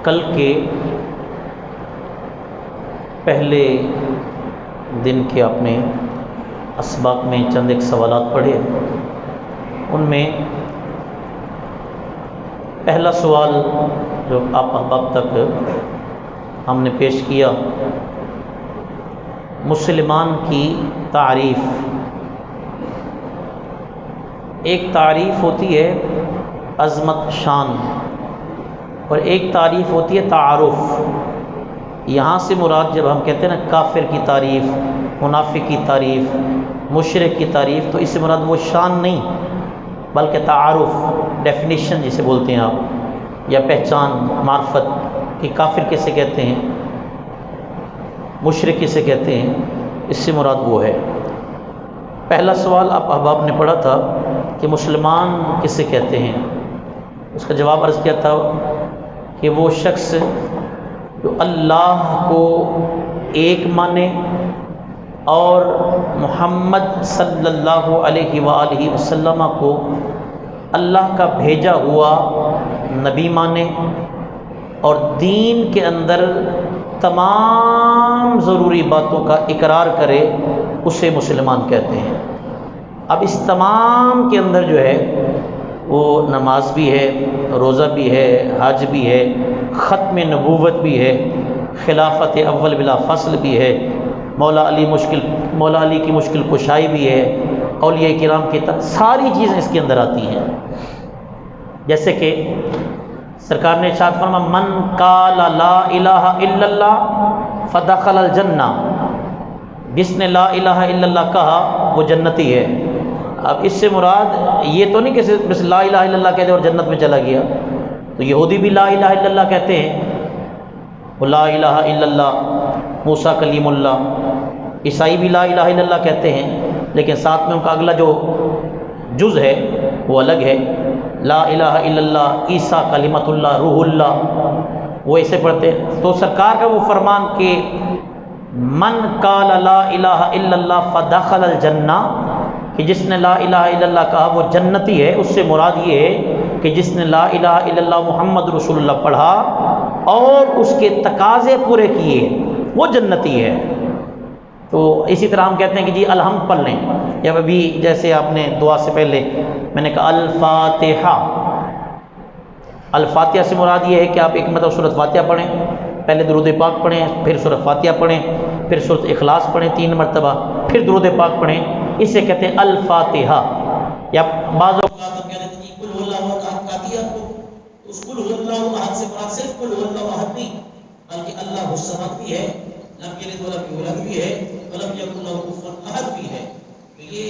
کل کے پہلے دن کے اپنے اسباق میں چند ایک سوالات پڑھے، ان میں پہلا سوال جو آپ احباب تک ہم نے پیش کیا، مسلمان کی تعریف۔ ایک تعریف ہوتی ہے عظمت شان، اور ایک تعریف ہوتی ہے تعارف۔ یہاں سے مراد جب ہم کہتے ہیں نا کافر کی تعریف، منافق کی تعریف، مشرک کی تعریف، تو اس سے مراد وہ شان نہیں بلکہ تعارف، ڈیفینیشن جسے بولتے ہیں آپ، یا پہچان، معرفت کہ کافر کسے کہتے ہیں، مشرک کسے کہتے ہیں، اس سے مراد وہ ہے۔ پہلا سوال آپ احباب نے پڑھا تھا کہ مسلمان کسے کہتے ہیں، اس کا جواب عرض کیا تھا کہ وہ شخص جو اللہ کو ایک مانے اور محمد صلی اللہ علیہ وآلہ وسلم کو اللہ کا بھیجا ہوا نبی مانے، اور دین کے اندر تمام ضروری باتوں کا اقرار کرے، اسے مسلمان کہتے ہیں۔ اب اس تمام کے اندر جو ہے وہ نماز بھی ہے، روزہ بھی ہے، حج بھی ہے، ختم نبوت بھی ہے، خلافت اول بلا فصل بھی ہے، مولا علی کی مشکل کشائی بھی ہے، اولیاء کرام کی ساری چیزیں اس کے اندر آتی ہیں۔ جیسے کہ سرکار نے ارشاد فرمایا من قال لا الہ الا اللہ فدخل الجنہ، جس نے لا الہ الا اللہ کہا وہ جنتی ہے۔ اب اس سے مراد یہ تو نہیں کہ بس لا الہ الا اللہ کہتے اور جنت میں چلا گیا، تو یہودی بھی لا الہ الا اللہ کہتے ہیں، وہ لا الہ الا اللہ موسیٰ کلیم اللہ، عیسائی بھی لا الہ الا اللہ کہتے ہیں، لیکن ساتھ میں ان کا اگلا جو جز ہے وہ الگ ہے، لا الہ الا اللہ عیسیٰ کلمۃ اللہ روح اللہ، وہ ایسے پڑھتے ہیں۔ تو سرکار کا وہ فرمان کہ من قال لا الہ الا اللہ فدخل الجنہ، کہ جس نے لا الہ الا اللہ کہا وہ جنتی ہے، اس سے مراد یہ ہے کہ جس نے لا الہ الا اللہ محمد رسول اللہ پڑھا اور اس کے تقاضے پورے کیے وہ جنتی ہے۔ تو اسی طرح ہم کہتے ہیں کہ جی الحمد پڑھ لیں، یا ابھی جیسے آپ نے دعا سے پہلے میں نے کہا الفاتحہ، الفاتحہ سے مراد یہ ہے کہ آپ ایک مرتبہ سورۃ فاتحہ پڑھیں، پہلے درود پاک پڑھیں، پھر سورۃ فاتحہ پڑھیں، پھر سورۃ اخلاص پڑھیں 3 مرتبہ، پھر درود پاک پڑھیں، اسے کہتے ہیں الفاتحہ۔ یا بعض اوقات ہم کہتے ہیں کہ قل هو اللہ احد کا دیا تو اس قل هو اللہ احد سے مراد صرف قل هو اللہ احد نہیں بلکہ اللہ الصمد بھی ہے، لم یلد ولم یولد بھی ہے، ولم یکن له کفوا احد بھی ہے۔ تو یہ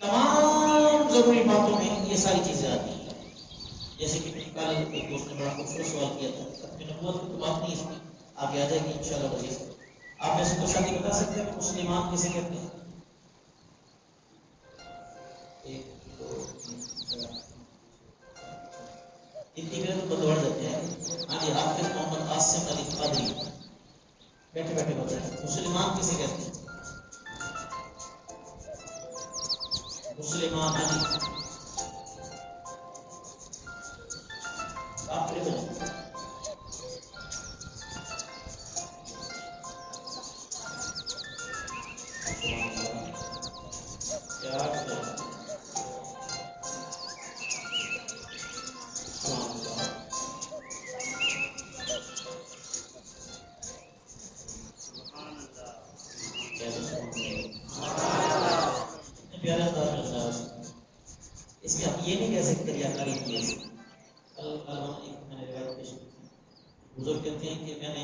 تمام ضروری باتوں میں یہ ساری چیزیں آتی ہیں۔ جیسے کہ کل ایک دوست نے بڑا خوبصورت سوال کیا تھا، اپنی نبوت کی بات نہیں، اس میں آگے آ جائے گی انشاءاللہ عزیز۔ آپ ایسے کچھ شادی بتا سکتے ہیں کہ مسلمان کسے کہتے ہیں؟ اتنی گرے تو بدوڑ دیتے ہیں۔ ہاں جی، حافظ محمد عاصم علی قادری، بیٹھے بیٹھے بتائیں مسلمان کسے کہتے ہیں؟ مسلمان علی آپ کرے بجائیں اس میں آپ یہ نہیں کہہ سکتے ریاکاری کی ہے۔ میں نے روایت پیش کی تھی، بزرگ کہتے ہیں کہ میں نے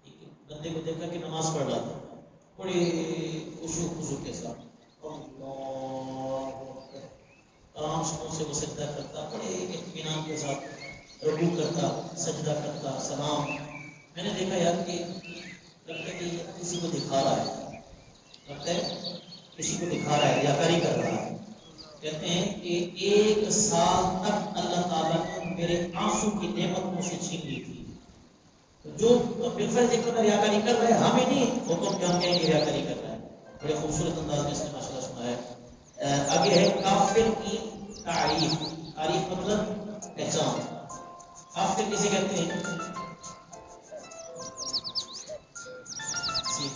ایک بندے کو دیکھا کہ نماز پڑھ رہا تھا بڑے خشوع خضوع کے ساتھ، تمام سنوں سے وہ سجدہ کرتا، بڑے اطمینان کے ساتھ رکوع کرتا، سجدہ کرتا، سلام۔ میں نے دیکھا یار کہ لگتا ہے کہ کسی کو دکھا رہا ہے، لگتا ہے کسی کو دکھا رہا ہے، ریاکاری کر رہا ہے۔ کہتے ہیں کہ 1 سال تک اللہ تعالیٰ نے میرے آنسو کی نعمت مجھ سے چھین لی تھی۔ تو جو بالفرض دیکھ کر ریاکاری کر رہے ہیں، ہمیں نہیں حکم کہ ہم کہیں گے ریاکاری کر رہا ہے۔ بڑے خوبصورت انداز میں اس نے ماشاءاللہ سنا ہے۔ آگے ہے کافر کی تعریف، تعریف مطلب پہچان۔ کافر کسے کہتے ہیں؟ جی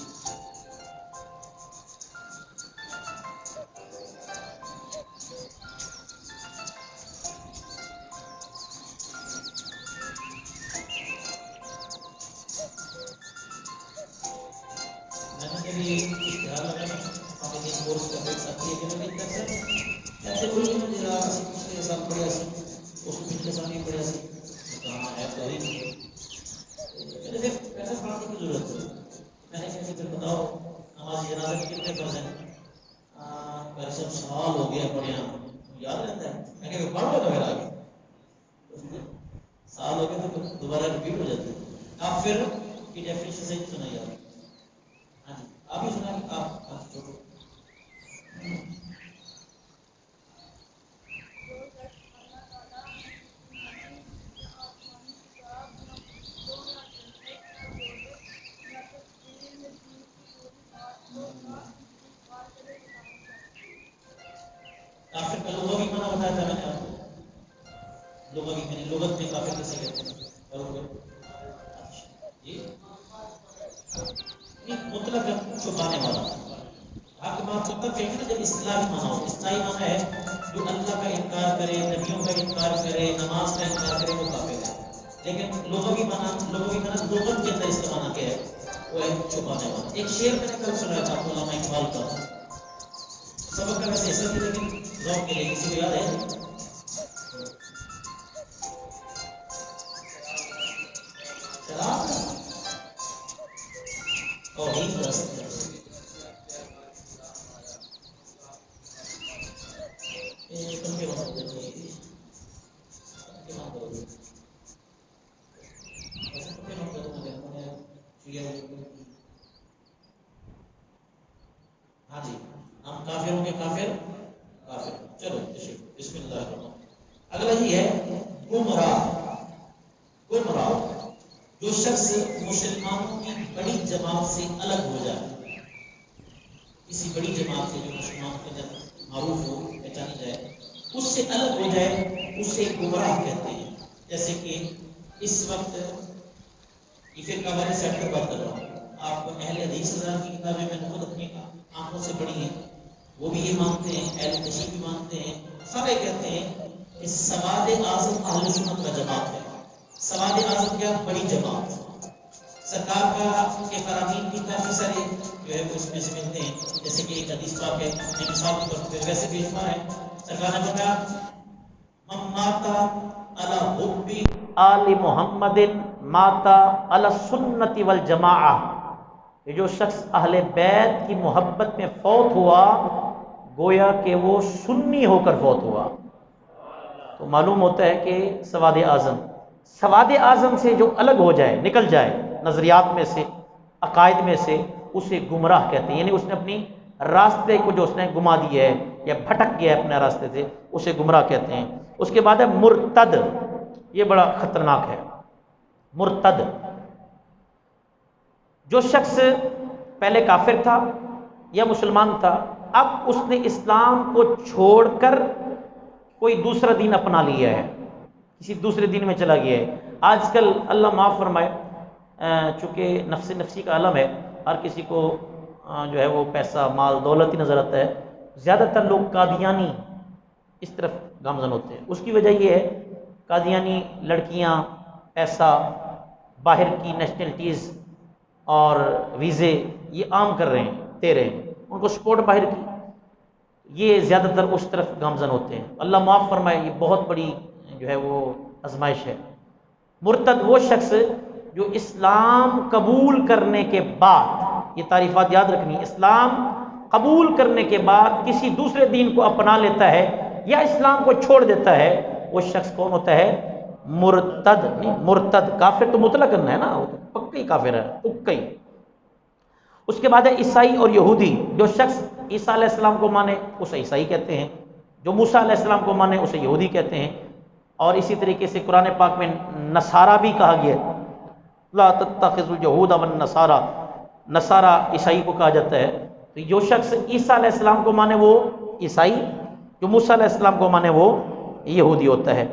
میں نے جب یہ اشتہار لگا نا ہمیں ایک کورس کا ایک ساتھی ہے کہ میں ایک ایسے کوئی نہیں جرا پچھلے سال پڑھا سی اس کو پچھلے سال نہیں پڑھا سی کہاں ہے تو ہی میں نے پھر پیسہ پڑھانے کی ضرورت ہے میں نے کہا پھر بتاؤ نماز جنازہ کے کتنے فرض ہیں؟ میرے سب سوال ہو گیا پڑھیا یاد رہتا ہے میں نے کہا پڑھ لو میرا آگے سال ہو گئے تو دوبارہ رپیٹ ہو جاتی ہے آپ پھر کی ڈیفینیشن سے سنا یاد ہاں جی آپ ہی سنا کہ آپ چھوٹو کافر کا لغوی معنی بتایا تھا میں نے آپ کو لغوی میں لغت میں کافر کسے کہتے ہیں جی مطلق چھپانے والا آپ کے بات مطلب کہیں نا جب اصطلاحی معنی ہو اصطلاحی معنی ہے جو اللہ کا انکار کرے نبیوں کا انکار کرے نماز کا انکار کرے وہ کافر ہے لیکن لغوی معنی لغت کے اندر اس کا معنی کیا ہے وہ ہے چھپانے والا ایک شعر میں نے کل سنا تھا علامہ اقبال کا سبق کا ویسے حصہ تھی لیکن ذوق کے لیے کسی کو یاد ہے شراب توحید کا ہاں جی ہم کافروں کے کافر کافر چلو بسم اللہ الرحمن اگلا یہ ہے گمراہ جو شخص مسلمانوں کی بڑی جماعت سے الگ ہو جائے کسی بڑی جماعت سے جو مسلمانوں کے اندر معروف ہو پہچانی جائے اس سے الگ ہو جائے اسے گمراہ کہتے ہیں جیسے کہ اس وقت یہ فرقہ والے سیٹ پر بات کر رہا ہوں آپ اہل حدیث حضرات کی کتابیں میں نے خود اپنی آنکھوں سے پڑھی ہیں وہ بھی یہ مانتے ہیں اہل تشیع بھی مانتے ہیں سارے کہتے ہیں کہ سواد اعظم اہل سنت و جماعت ہے سواد اعظم کیا بڑی جماعت سرکار کا کے فرامین بھی کافی سارے جو ہے وہ اس میں سے ملتے ہیں جیسے کہ ایک حدیث پاک ہے میں مثال کے طور پر ویسے بھی اشمار ہے سرکار نے بتایا من ماتا علی حب آل محمد ماتا علی سنت والجماعہ یہ جو شخص اہل بیت کی محبت میں فوت ہوا گویا کہ وہ سنی ہو کر فوت ہوا تو معلوم ہوتا ہے کہ سواد اعظم سے جو الگ ہو جائے نکل جائے نظریات میں سے عقائد میں سے اسے گمراہ کہتے ہیں یعنی اس نے اپنی راستے کو جو اس نے گما دیا ہے یا بھٹک گیا ہے اپنے راستے سے اسے گمراہ کہتے ہیں اس کے بعد ہے مرتد یہ بڑا خطرناک ہے مرتد جو شخص پہلے کافر تھا یا مسلمان تھا اب اس نے اسلام کو چھوڑ کر کوئی دوسرا دین اپنا لیا ہے کسی دوسرے دین میں چلا گیا ہے آج کل اللہ معاف فرمائے چونکہ نفسی کا عالم ہے ہر کسی کو جو ہے وہ پیسہ مال دولت ہی نظر آتا ہے زیادہ تر لوگ قادیانی اس طرف گامزن ہوتے ہیں اس کی وجہ یہ ہے قادیانی لڑکیاں پیسہ باہر کی نیشنلٹیز اور ویزے یہ عام کر رہے ہیں دے رہے ہیں ان کو سپورٹ باہر کی یہ زیادہ تر اس طرف گامزن ہوتے ہیں اللہ معاف فرمائے یہ بہت بڑی جو ہے وہ آزمائش ہے مرتد وہ شخص جو اسلام قبول کرنے کے بعد یہ تعریفات یاد رکھنی اسلام قبول کرنے کے بعد کسی دوسرے دین کو اپنا لیتا ہے یا اسلام کو چھوڑ دیتا ہے وہ شخص کون ہوتا ہے مرتد نہیں مرتد کافر تو مطلق کرنا ہے نا وہ تو پکا کافر ہے پکا ہی اس کے بعد ہے عیسائی اور یہودی جو شخص عیسیٰ علیہ السلام کو مانے اسے عیسائی کہتے ہیں جو موسیٰ علیہ السلام کو مانے اسے یہودی کہتے ہیں اور اسی طریقے سے قرآن پاک میں نصارہ بھی کہا گیا ہے لا تتخذوا اليہود والنصارى نصارہ عیسائی کو کہا جاتا ہے تو جو شخص عیسیٰ علیہ السلام کو مانے وہ عیسائی جو موسیٰ علیہ السلام کو مانے وہ یہودی ہوتا ہے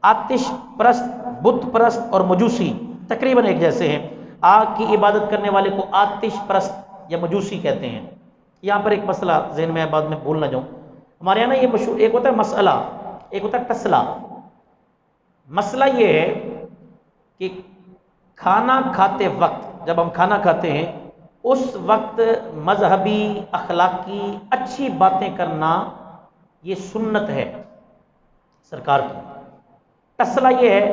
آتش پرست بت پرست اور مجوسی تقریباً ایک جیسے ہیں. آگ کی عبادت کرنے والے کو آتش پرست یا مجوسی کہتے ہیں. یہاں پر ایک مسئلہ ذہن میں بعد میں بھول نہ جاؤں. ہمارے یہاں نا یہ مشہور ایک ہوتا ہے مسئلہ، ایک ہوتا ہے ٹسلا. مسئلہ یہ ہے کہ کھانا کھاتے وقت، جب ہم کھانا کھاتے ہیں اس وقت مذہبی اخلاقی اچھی باتیں کرنا یہ سنت ہے سرکار کی. ٹسلا یہ ہے،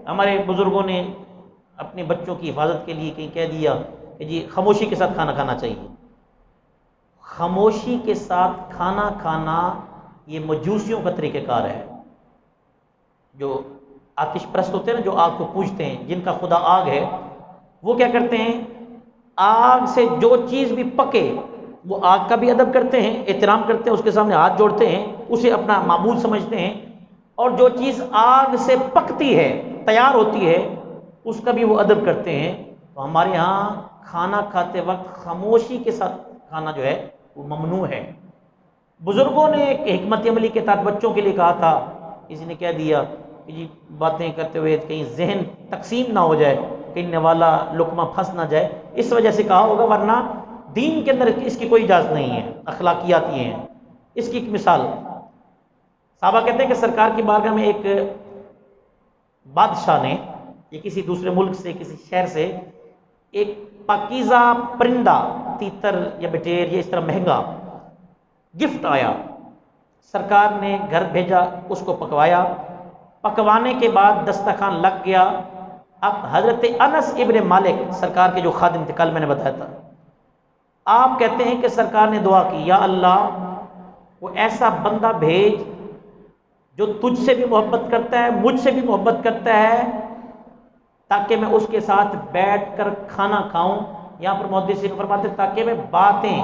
ہمارے بزرگوں نے اپنے بچوں کی حفاظت کے لیے کہیں کہہ دیا کہ جی خاموشی کے ساتھ کھانا کھانا چاہیے. خاموشی کے ساتھ کھانا کھانا یہ مجوسیوں کا طریقہ کار ہے. جو آتش پرست ہوتے ہیں نا، جو آگ کو پوجتے ہیں، جن کا خدا آگ ہے، وہ کیا کرتے ہیں، آگ سے جو چیز بھی پکے وہ آگ کا بھی ادب کرتے ہیں، احترام کرتے ہیں، اس کے سامنے ہاتھ جوڑتے ہیں، اسے اپنا معبود سمجھتے ہیں. اور جو چیز آگ سے پکتی ہے، تیار ہوتی ہے، اس کا بھی وہ ادب کرتے ہیں. تو ہمارے ہاں کھانا کھاتے وقت خاموشی کے ساتھ کھانا جو ہے وہ ممنوع ہے. بزرگوں نے ایک حکمت عملی کے تحت بچوں کے لیے کہا تھا. کسی نے کہہ دیا کہ جی باتیں کرتے ہوئے کہیں ذہن تقسیم نہ ہو جائے، کہیں نوالا لقمہ پھنس نہ جائے، اس وجہ سے کہا ہوگا، ورنہ دین کے اندر اس کی کوئی اجازت نہیں ہے. اخلاقیات یہ ہیں. اس کی ایک مثال، صحابہ کہتے ہیں کہ سرکار کی بارگاہ میں ایک بادشاہ نے یا کسی دوسرے ملک سے، کسی شہر سے ایک پاکیزہ پرندہ، تیتر یا بٹیر یا اس طرح مہنگا گفٹ آیا. سرکار نے گھر بھیجا، اس کو پکوایا. پکوانے کے بعد دسترخوان لگ گیا. اب حضرت انس ابن مالک سرکار کے جو خادم تھے، کل میں نے بتایا تھا، آپ کہتے ہیں کہ سرکار نے دعا کی، یا اللہ وہ ایسا بندہ بھیج جو تجھ سے بھی محبت کرتا ہے، مجھ سے بھی محبت کرتا ہے، تاکہ میں اس کے ساتھ بیٹھ کر کھانا کھاؤں. یہاں پر محدثین فرماتے ہیں تاکہ میں باتیں،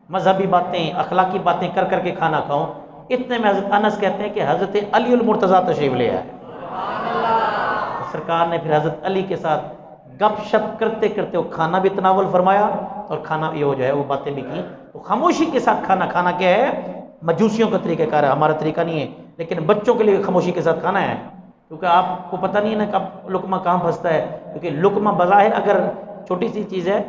مذہبی باتیں، اخلاقی باتیں کر کر کے کھانا کھاؤں. اتنے میں حضرت انس کہتے ہیں کہ حضرت علی المرتضیٰ تشریف لے آئے. سرکار نے پھر حضرت علی کے ساتھ گپ شپ کرتے کرتے وہ کھانا بھی تناول فرمایا اور کھانا بھی جو ہے وہ باتیں بھی کی. تو خاموشی کے ساتھ کھانا کھانا کیا ہے، مجوسیوں کا طریقہ کار ہے، ہمارا طریقہ نہیں ہے. لیکن بچوں کے لیے خاموشی کے ساتھ کھانا ہے، کیونکہ آپ کو پتہ نہیں ہے نا کب لقمہ کہاں پھنستا ہے. کیونکہ لقمہ بظاہر اگر چھوٹی سی چیز ہے،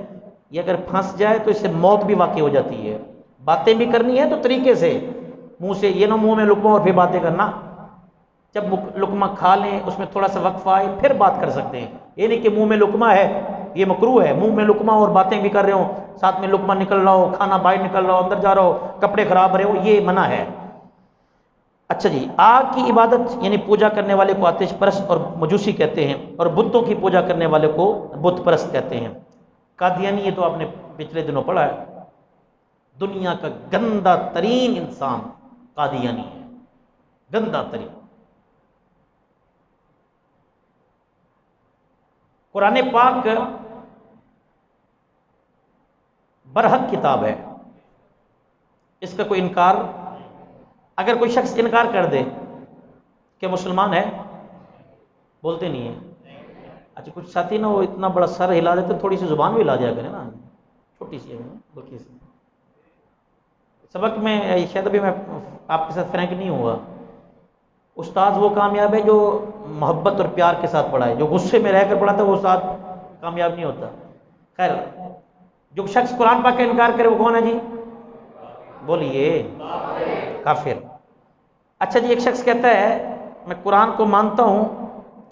یہ اگر پھنس جائے تو اس سے موت بھی واقع ہو جاتی ہے. باتیں بھی کرنی ہے تو طریقے سے، منہ سے یہ نہ منہ میں لقمہ اور پھر باتیں کرنا. جب لقمہ کھا لیں، اس میں تھوڑا سا وقفہ آئے، پھر بات کر سکتے ہیں. یہ نہیں کہ منہ میں لقمہ ہے، یہ مکروہ ہے. منہ میں لقمہ اور باتیں بھی کر رہے ہوں، ساتھ میں لقمہ نکل رہا ہو، کھانا باہر نکل رہا ہو، اندر جا رہا ہو، کپڑے خراب رہے ہو، یہ منع ہے. اچھا جی، آگ کی عبادت یعنی پوجا کرنے والے کو آتش پرست اور مجوسی کہتے ہیں، اور بتوں کی پوجا کرنے والے کو بت پرست کہتے ہیں. قادیانی، یہ تو آپ نے پچھلے دنوں پڑھا ہے، دنیا کا گندا ترین انسان قادیانی ہے، گندا ترین. قرآن پاک برحق کتاب ہے، اس کا کوئی انکار، اگر کوئی شخص انکار کر دے کہ مسلمان ہے، بولتے نہیں ہے. اچھا کچھ ساتھی نا وہ اتنا بڑا سر ہلا دیتے، تھوڑی سی زبان بھی ہلا دیا کرے نا، چھوٹی سی ہے بلکہ سی. سبق میں شاید ابھی میں آپ کے ساتھ فرینک نہیں ہوا. استاد وہ کامیاب ہے جو محبت اور پیار کے ساتھ پڑھائے، جو غصے میں رہ کر پڑھاتا ہے وہ استاد کامیاب نہیں ہوتا. خیر، جو شخص قرآن پاک کا انکار کرے وہ کون ہے جی؟ بولیے، کافر. اچھا جی، ایک شخص کہتا ہے میں قرآن کو مانتا ہوں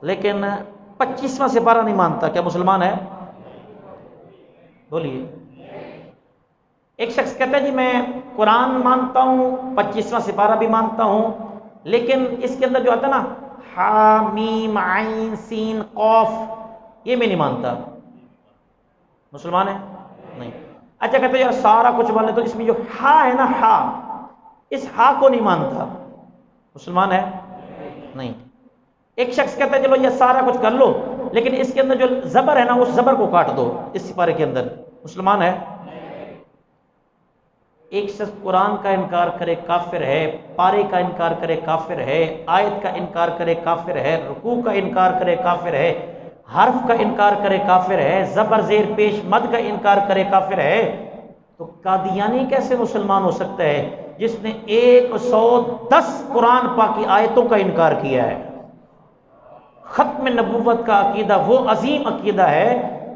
لیکن 25واں سپارہ نہیں مانتا، کیا مسلمان ہے؟ بولیے. ایک شخص کہتا ہے جی میں قرآن مانتا ہوں، 25واں سپارہ بھی مانتا ہوں، لیکن اس کے اندر جو آتا ہے نا ہا میم عین سین قاف، یہ میں نہیں مانتا، مسلمان ہے؟ نہیں. اچھا کہتے ہیں یار سارا کچھ مان لے، تو اس میں جو ہا ہے نا، ہا، اس ہا کو نہیں مانتا، مسلمان ہے؟ نہیں. ایک شخص کہتا ہے چلو یہ سارا کچھ کر لو لیکن اس کے اندر جو زبر ہے نا اس زبر کو کاٹ دو اس سپارے کے اندر، مسلمان ہے؟ ایک شخص قرآن کا انکار کرے کافر ہے، پارے کا انکار کرے کافر ہے، آیت کا انکار کرے کافر ہے، رکوع کا انکار کرے کافر ہے، حرف کا انکار کرے کافر ہے، زبر زیر پیش مد کا انکار کرے کافر ہے. تو قادیانی کیسے مسلمان ہو سکتا ہے جس نے 110 قرآن پاک کی آیتوں کا انکار کیا ہے؟ ختم نبوت کا عقیدہ وہ عظیم عقیدہ ہے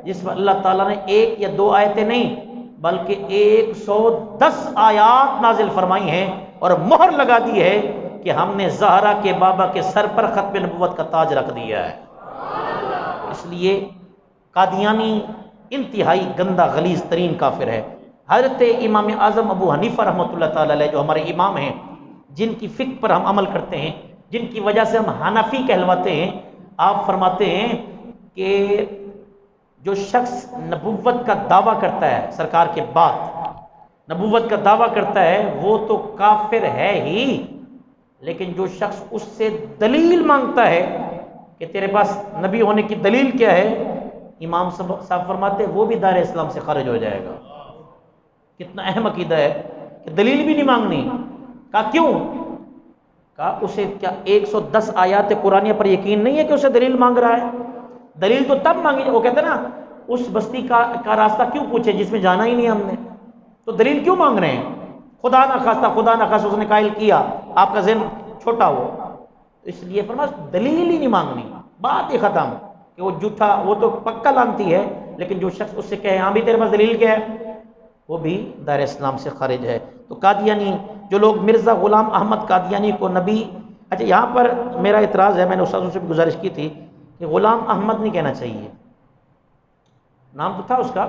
جس میں اللہ تعالیٰ نے ایک یا دو آیتیں نہیں بلکہ 110 آیات نازل فرمائی ہیں اور مہر لگا دی ہے کہ ہم نے زہرا کے بابا کے سر پر ختم نبوت کا تاج رکھ دیا ہے۔ اس لیے قادیانی انتہائی گندہ غلیظ ترین کافر ہے۔ حضرت امام اعظم ابو حنیفہ رحمۃ اللہ تعالی علیہ جو ہمارے امام ہیں، جن کی فقہ پر ہم عمل کرتے ہیں، جن کی وجہ سے ہم حنفی کہلواتے ہیں، آپ فرماتے ہیں کہ جو شخص نبوت کا دعویٰ کرتا ہے سرکار کے بعد نبوت کا دعویٰ کرتا ہے وہ تو کافر ہے ہی، لیکن جو شخص اس سے دلیل مانگتا ہے کہ تیرے پاس نبی ہونے کی دلیل کیا ہے، امام صاحب فرماتے ہیں وہ بھی دار اسلام سے خارج ہو جائے گا۔ کتنا اہم عقیدہ ہے کہ دلیل بھی نہیں مانگنی۔ کہا کیوں؟ کہا اسے کیا 110 آیات قرآنیہ پر یقین نہیں ہے کہ اسے دلیل مانگ رہا ہے؟ دلیل تو تب مانگی، وہ کہتے ہیں نا اس بستی کا راستہ کیوں پوچھے جس میں جانا ہی نہیں ہم نے، تو دلیل کیوں مانگ رہے ہیں؟ خدا نخواستہ اس نے قائل کیا آپ کا ذہن چھوٹا ہو، اس لیے فرمایا دلیل ہی نہیں مانگنی، بات ہی ختم۔ کہ وہ جھوٹا، وہ تو پکا لانتی ہے، لیکن جو شخص اس سے کہے ہاں بھی تیرے پاس دلیل کیا ہے، وہ بھی دار اسلام سے خارج ہے۔ تو قادیانی جو لوگ مرزا غلام احمد قادیانی کو نبی، اچھا یہاں پر میرا اعتراض ہے، میں نے استاذوں سے بھی گزارش کی تھی کہ غلام احمد نہیں کہنا چاہیے، نام تو تھا اس کا،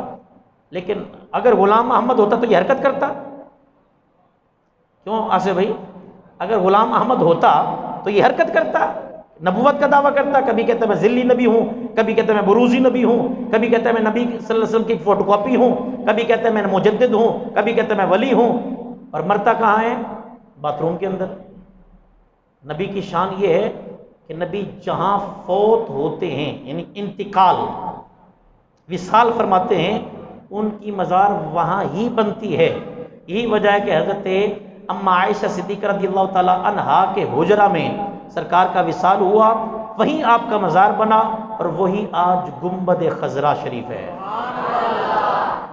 لیکن اگر غلام احمد ہوتا تو یہ حرکت کرتا؟ کیوں آصف بھائی؟ اگر غلام احمد ہوتا تو یہ حرکت کرتا، نبوت کا دعویٰ کرتا، کبھی کہتا ہے میں ذلی نبی ہوں، کبھی کہتا ہے میں بروزی نبی ہوں، کبھی کہتا ہے میں نبی صلی اللہ علیہ وسلم کی فوٹو کاپی ہوں، کبھی کہتا ہے میں مجدد ہوں، کبھی کہتا ہے میں ولی ہوں، اور مرتا کہاں ہے؟ باتھ روم کے اندر۔ نبی کی شان یہ ہے کہ نبی جہاں فوت ہوتے ہیں یعنی انتقال وصال فرماتے ہیں، ان کی مزار وہاں ہی بنتی ہے۔ یہی وجہ ہے کہ حضرت اما عائشہ صدیقہ رضی اللہ تعالی عنہا کے حجرہ میں سرکار کا وصال ہوا، وہیں آپ کا مزار بنا، اور وہی آج گنبد خضرا شریف ہے۔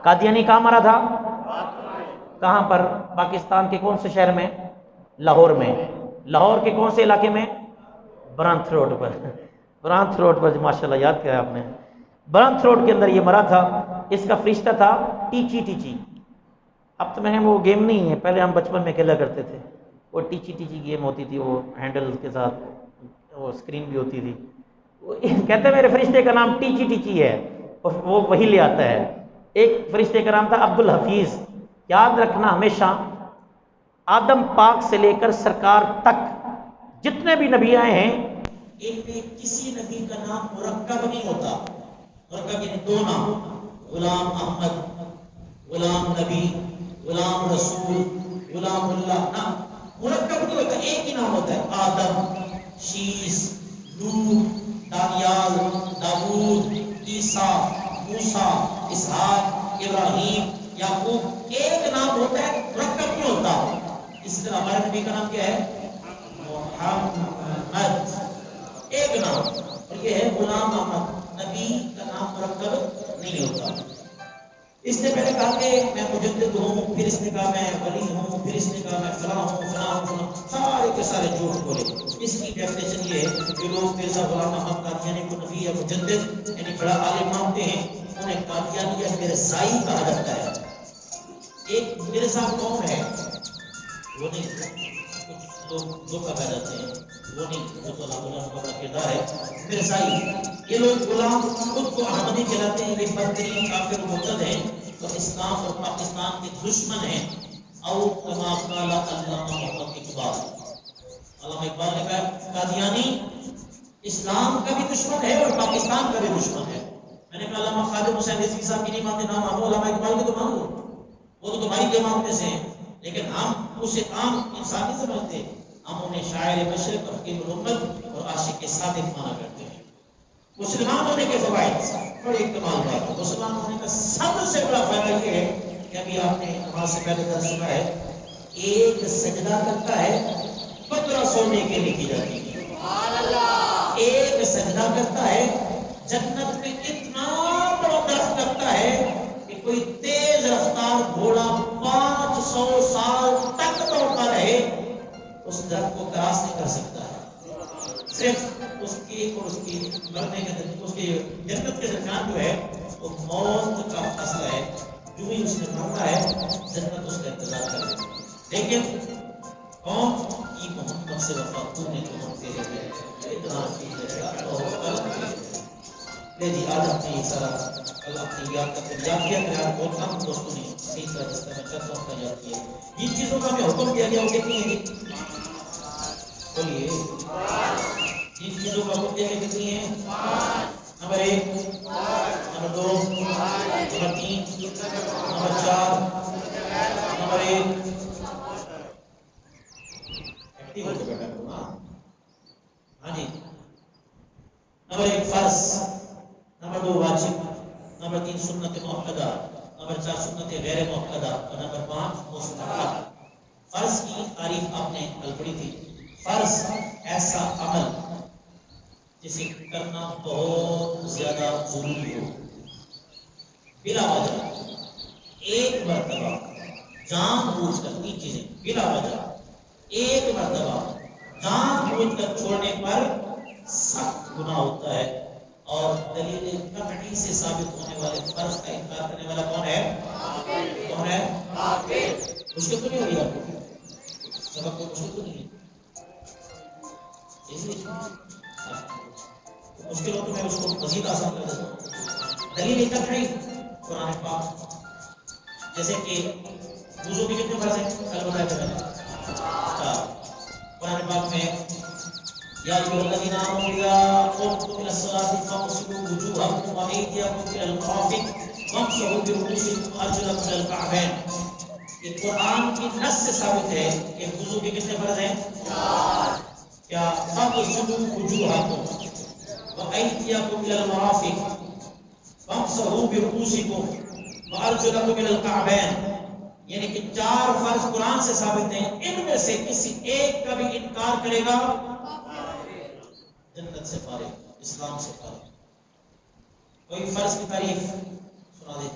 قادیانی کہاں مرا تھا؟ کہاں پر؟ پاکستان کے کون سے شہر میں؟ لاہور میں۔ لاہور کے کون سے علاقے میں؟ برانتھ روڈ پر۔ برانتھ روڈ پر، ماشاءاللہ یاد کیا آپ نے، برانتھ روڈ کے اندر یہ مرا تھا۔ اس کا فرشتہ تھا ٹیچی ٹیچی۔ اب تو میں وہ گیم نہیں ہے، پہلے ہم بچپن میں کھیلا کرتے تھے، وہ ٹیچی ٹیچی گیم ہوتی تھی، وہ ہینڈل کے ساتھ وہ اسکرین بھی ہوتی تھی، وہ کہتے ہیں میرے فرشتے کا نام ٹیچی ٹیچی ہے، اور وہ وہی لے آتا ہے۔ ایک فرشتے کا نام تھا عبد الحفیظ۔ یاد رکھنا ہمیشہ، آدم پاک سے لے کر سرکار تک جتنے بھی نبی آئے ہیں، ان میں کسی نبی کا نام مرکب نہیں ہوتا، مرکب یعنی دو نام، غلام احمد، غلام نبی، غلام رسول، غلام اللہ، نام مرکب نہیں ہوتا، ایک ہی نام ہوتا ہے۔ آدم، شیس، نوح، دانیال، داؤد، عیسیٰ، موسیٰ، اسحاق، ابراہیم، یعقوب، ایک نام ہوتا ہے، مرکب نہیں ہوتا۔ اس طرح ہمارے نبی کا نام کیا ہے؟ محمد، ایک نام، اور یہ ہے غلام احمد۔ نبی کا نام مرکب نہیں ہوتا۔ اس نے پہلے کہا کہ میں مجدد ہوں، پھر اس نے کہا میں ولی ہوں، پھر اس نے کہا میں فلاں ہوں، فلاں ہوں، سارے کے سارے جھوٹ بولے۔ اس کی ڈیفینیشن یہ ہے کہ لوگ مرزا غلام احمد قادیانی کو نبی یا مجدد یعنی بڑا عالم مانتے ہیں، انہیں قادیانی یا مرزائی کہا جاتا ہے۔ ایک مرزا قوم ہے، وہ نہیں، کچھ لوگ دھوکہ کھا جاتے ہیں، وہ نہیں، جو غلام کا کردار ہے مرزائی۔ یہ لوگ غلام خود کو احمدی کہلاتے ہیں، یہ بدترین کافر مرتد ہیں اور اسلام اور پاکستان کے دشمن ہیں۔ او کما قال علامہ محمد اقبال، علامہ اقبال نے کہا قادیانی اسلام کا بھی دشمن ہے اور پاکستان کا بھی دشمن ہے۔ میں نے کہا علامہ خادم حسین رضوی صاحب کی نہیں مانتے، نام مانو، علامہ اقبال کی تو مان لو، وہ تو تمہاری جماعت میں سے ہیں، لیکن ہم اسے عام انسان نہیں سمجھتے، ہم انہیں شاعر مشرق، حکیم الامت اور عاشق صادق مانا کرتے ہیں۔ مسلمان ہونے کے فوائد بڑے کمال بات ہے۔ مسلمان ہونے کا سب سے بڑا فائدہ یہ ہے کہ ابھی آپ نے نماز سے پہلے درس سنا ہے، ایک سجدہ کرتا ہے 15 سونے کے لکھی جاتی ہے۔ ایک سجدہ کرتا ہے، جنت میں اتنا بڑا درخت لگتا ہے کہ کوئی تیز رفتار گھوڑا 500 سال تک دوڑتا رہے اس درخت کو کراس نہیں کر سکتا ہے، صرف اس کی ایک اور اس کی مرنے کے اس کی جنت کے درمیان جو ہے وہ موت کا فاصلہ ہے. جو ہی اس نے مرنا ہے جنت اس کا انتظار کر رہی ہے. لیکن کون کی محمد سے وفا تو نے تو ہم تیرے لیے اتنا لے جی آج اپنی سارا کل اپنی یاد کرتے یاد کیا کہ آپ بہت کم دوستوں نے صحیح طرح جس طرح چند وقت کا یاد کیا. جن چیزوں کا ہمیں حکم دیا گیا وہ کتنی ہے؟ بولیے. جن چیزوں کا حکم دیا گیا کتنی ہے؟ Number 1، number 2، number 3، number 4، number 1 active ہو کے بیٹھا کرو نا. ہاں جی. نمبر 1 فرض، نمبر 2 واجب، نمبر 3 سنت مؤکدہ، نمبر 4 سنت غیر مؤکدہ اور نمبر 5 مستحب. فرض کی تعریف آپ نے کل پڑھی تھی. فرض ایسا عمل جسے کرنا بہت زیادہ ضروری ہو، بلا وجہ ایک مرتبہ جان بوجھ کر. 3 چیزیں بلا وجہ ایک مرتبہ جان بوجھ کر چھوڑنے پر سخت گناہ ہوتا ہے. اور دلیل قطعی سے ثابت ہونے والے فرض کا انکار کرنے والا کون ہے؟ کون ہے؟ مشکل تو نہیں ہو رہی آپ کو؟ سبق کو مشکل تو نہیں ہے؟ مشکل ہو تو میں اس کو مزید آسان کر دیتا ہوں. دلیل قطعی قرآن پاک. جیسے کہ وضو کے کتنے فرض ہیں؟ کل بتایا تھا میں نے. قرآن پاک میں یا ایھا الذین آمنوا اذا قمتم الى الصلاة فاغسلوا وجوہکم وایدیکم الى المرافق وامسحوا برؤوسکم وارجلکم الى الکعبین. یہ قرآن کی نص سے ثابت ہے کہ وضو کے کتنے فرض ہیں؟ 4. کیا فاغسلوا وجوہکم وایدیکم الى المرافق وامسحوا برؤوسکم وارجلکم الى الکعبین. یعنی کہ 4 فرض قرآن سے ثابت ہیں. ان میں سے کسی ایک کا بھی انکار کرے گا جنت سے فارغ، اسلام سے فارغ. کوئی فرض کی تعریف سنا دے.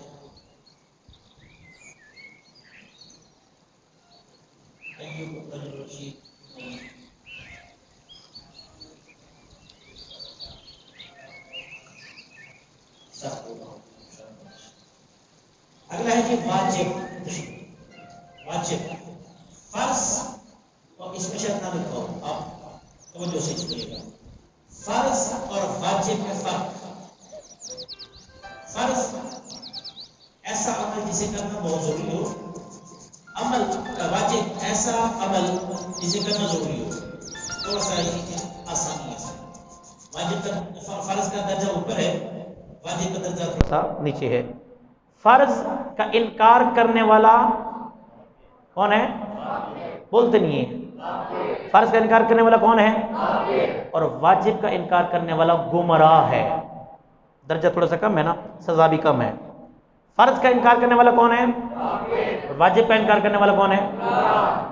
اگلا ہے کہ واجب. واجب فرض اور اس میں شرط نہ لکھو، آپ توجہ سے سنیے گا. فرض اور واجب میں فرق. فرض ایسا عمل جسے کرنا بہت ضروری ہو. عمل واجب ایسا عمل جسے کرنا ضروری ہو. تھوڑا سا آسانی ہے. واجب کا فرض کا درجہ اوپر ہے، واجب کا درجہ تھوڑا سا نیچے ہے. فرض کا انکار کرنے والا کون ہے؟ بولتے نہیں ہے. فرض کا انکار کرنے والا کون ہے؟ اور واجب کا انکار کرنے والا گمراہ ہے. درجہ تھوڑا سا کم ہے نا، سزا بھی کم ہے. فرض کا انکار کرنے والا کون ہے؟ واجب کا انکار کرنے والا کون ہے؟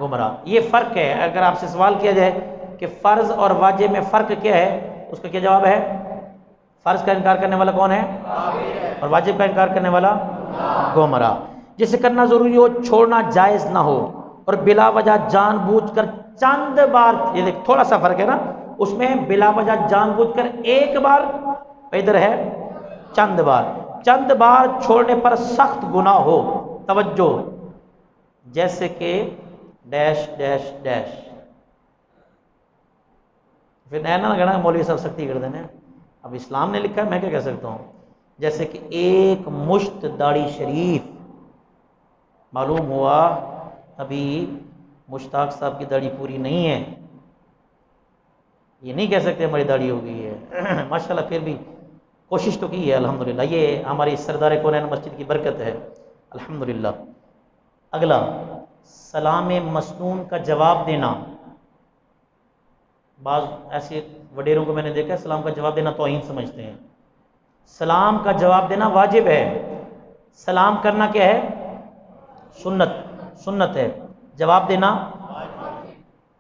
گمراہ. یہ فرق ہے. اگر آپ سے سوال کیا جائے کہ فرض اور واجب میں فرق کیا ہے، اس کا کیا جواب ہے؟ فرض کا انکار کرنے والا کون ہے اور واجب کا انکار کرنے والا گمراہ. جسے کرنا ضروری ہو، چھوڑنا جائز نہ ہو، اور بلا وجہ جان بوجھ کر چند بار. یہ دیکھ تھوڑا سا فرق ہے نا، اس میں بلا وجہ جان بوجھ کر ایک بار، ادھر ہے چند بار. چند بار چھوڑنے پر سخت گناہ ہو. توجہ، جیسے کہ ڈیش ڈیش ڈیش. پھر نیا نہ لگنا مولوی صاحب سختی کر دینے. اب اسلام نے لکھا ہے، میں کیا کہہ سکتا ہوں. جیسے کہ ایک مشت داڑھی شریف. معلوم ہوا ابھی مشتاق صاحب کی داڑھی پوری نہیں ہے، یہ نہیں کہہ سکتے ہماری داڑھی ہو گئی ہے. ماشاءاللہ پھر بھی کوشش تو کی ہے الحمدللہ. یہ ہماری سردار کونین مسجد کی برکت ہے الحمدللہ. اگلا، سلام مسنون کا جواب دینا. بعض ایسے وڈیروں کو میں نے دیکھا ہے سلام کا جواب دینا توہین سمجھتے ہیں. سلام کا جواب دینا واجب ہے. سلام کرنا کیا ہے؟ سنت ہے. جواب دینا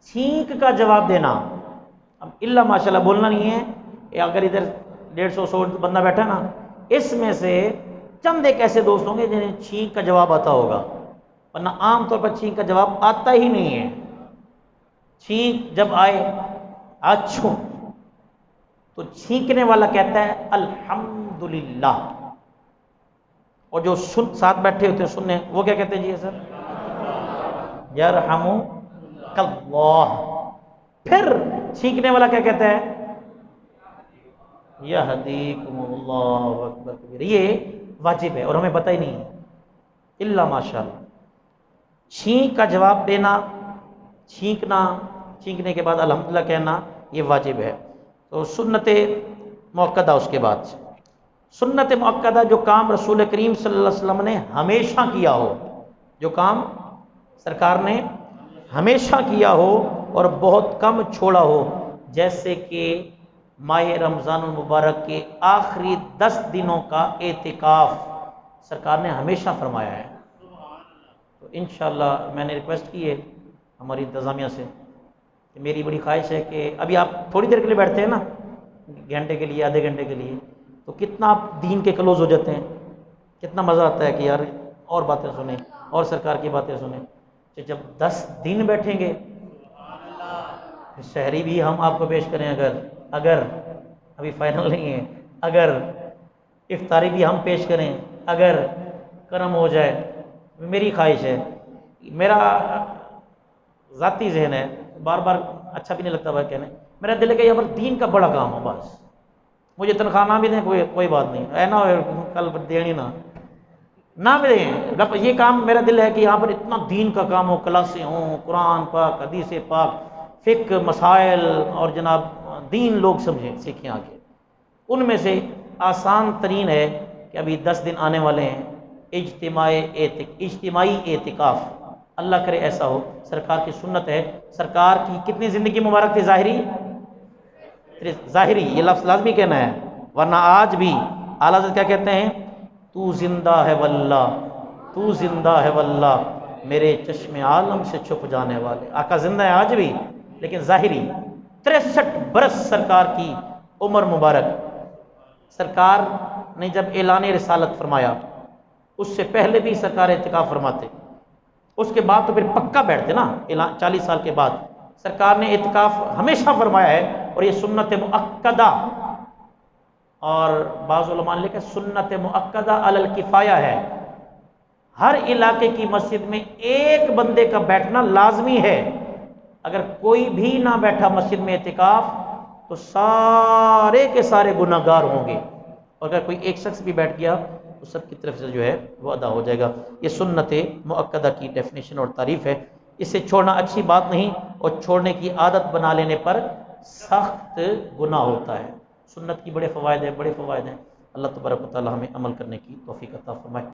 چھینک کا جواب دینا. اب اللہ ماشاءاللہ بولنا نہیں ہے. اگر ادھر 150 بندہ بیٹھا نا، اس میں سے چند ایک ایسے دوست ہوں گے جنہیں چھینک کا جواب آتا ہوگا، ورنہ عام طور پر چھینک کا جواب آتا ہی نہیں ہے. چھینک جب آئے اچھو تو چھینکنے والا کہتا ہے الحمدللہ، اور جو ساتھ بیٹھے ہوتے ہیں سننے وہ کیا کہتے ہیں جی سر؟ یرحمک اللہ۔ پھر چھینکنے والا کیا کہتا ہے؟ یہدیکم اللہ اکبر کبیر۔ یہ واجب ہے اور ہمیں پتہ ہی نہیں ہے الا ماشاء اللہ۔ چھینک کا جواب دینا، چھینکنا، چھینکنے کے بعد الحمدللہ کہنا، یہ واجب ہے۔ تو سنت مؤکدہ، اس کے بعد سنت مؤکدہ، جو کام رسول کریم صلی اللہ علیہ وسلم نے ہمیشہ کیا ہو، جو کام سرکار نے ہمیشہ کیا ہو اور بہت کم چھوڑا ہو، جیسے کہ ماہ رمضان المبارک کے آخری 10 دنوں کا اعتکاف سرکار نے ہمیشہ فرمایا ہے۔ تو انشاءاللہ میں نے ریکویسٹ کی ہے ہماری انتظامیہ سے کہ میری بڑی خواہش ہے کہ ابھی آپ تھوڑی دیر کے لیے بیٹھتے ہیں نا، گھنٹے کے لیے، آدھے گھنٹے کے لیے، تو کتنا آپ دین کے کلوز ہو جاتے ہیں، کتنا مزہ آتا ہے کہ یار اور باتیں سنیں اور سرکار کی باتیں سنیں۔ کہ جب 10 دن بیٹھیں گے، شہری بھی ہم آپ کو پیش کریں، اگر ابھی فائنل نہیں ہے، اگر افطاری بھی ہم پیش کریں، اگر کرم ہو جائے، میری خواہش ہے، میرا ذاتی ذہن ہے، بار بار اچھا بھی نہیں لگتا بھائی کہنے، میرا دل ہے کہ یہاں پر دین کا بڑا کام ہو، بس مجھے تنخواہ نہ بھی دیں کوئی بات نہیں، اے نہ کل دینی نہ بھی دیں، یہ کام میرا دل ہے کہ یہاں پر اتنا دین کا کام ہو، کلاسیں ہوں، قرآن پاک، حدیث پاک، فقہ مسائل، اور جناب دین لوگ سمجھیں سیکھیں آگے۔ ان میں سے آسان ترین ہے کہ ابھی 10 دن آنے والے ہیں، اجتماعی اعتکاف، اللہ کرے ایسا ہو۔ سرکار کی سنت ہے، سرکار کی کتنی زندگی مبارک تھی؟ ظاہری، یہ لفظ لازمی کہنا ہے، ورنہ آج بھی اعلیٰ حضرت کیا کہتے ہیں؟ تو زندہ ہے واللہ، تو زندہ ہے واللہ، میرے چشم عالم سے چھپ جانے والے۔ آقا زندہ ہے آج بھی، لیکن ظاہری 63 برس سرکار کی عمر مبارک۔ سرکار نے جب اعلان رسالت فرمایا، اس سے پہلے بھی سرکار اعتکاف فرماتے، اس کے بعد تو پھر پکا بیٹھتے نا، 40 سال کے بعد سرکار نے اعتکاف ہمیشہ فرمایا ہے، اور یہ سنت مؤکدہ، اور بعض علماء نے لکھا سنت مؤکدہ علی الکفایہ ہے، ہر علاقے کی مسجد میں ایک بندے کا بیٹھنا لازمی ہے۔ اگر کوئی بھی نہ بیٹھا مسجد میں اعتکاف تو سارے کے سارے گناہ گار ہوں گے، اور اگر کوئی ایک شخص بھی بیٹھ گیا تو سب کی طرف سے جو ہے وہ ادا ہو جائے گا۔ یہ سنت مؤکدہ کی ڈیفینیشن اور تعریف ہے۔ اسے چھوڑنا اچھی بات نہیں، اور چھوڑنے کی عادت بنا لینے پر سخت گناہ ہوتا ہے۔ سنت کی بڑے فوائد ہیں، بڑے فوائد ہیں۔ اللہ تبارک و تعالی ہمیں عمل کرنے کی توفیق عطا فرمائے۔